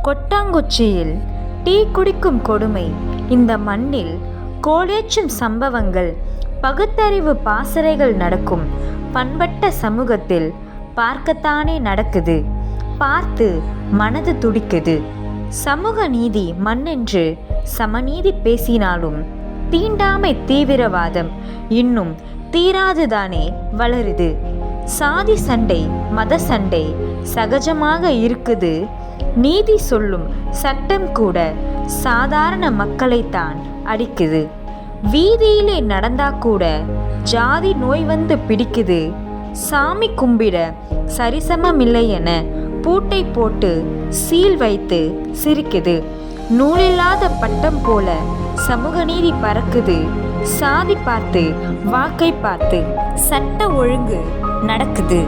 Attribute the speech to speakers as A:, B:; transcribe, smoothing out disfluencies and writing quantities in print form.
A: கொட்டாங்குச்சியில் tea குடிக்கும் கொடுமை இந்த மண்ணில் கோலேற்றும் சம்பவங்கள் பகுத்தறிவு பாசறைகள் நடக்கும் பண்பட்ட சமூகத்தில் பார்க்கத்தானே நடக்குது. பார்த்து மனது துடிக்குது. சமூக நீதி மண்ணென்று சமநீதி பேசினாலும் தீண்டாமை தீவிரவாதம் இன்னும் தீராதுதானே வளருது. சாதி சண்டை மத சண்டை சகஜமாக இருக்குது. நீதி சொல்லும் சட்டம் கூட சாதாரண மக்களைத்தான் அடிக்குது. வீதியிலே நடந்தா கூட ஜாதி நோய் வந்து பிடிக்குது. சாமி கும்பிட சரிசமமில்லை என பூட்டை போட்டு சீல் வைத்து சிரிக்குது. நூலில்லாத பட்டம் போல சமூக நீதி பறக்குது. சாதி பார்த்து வாக்கை பார்த்து சட்ட ஒழுங்கு நடக்குது.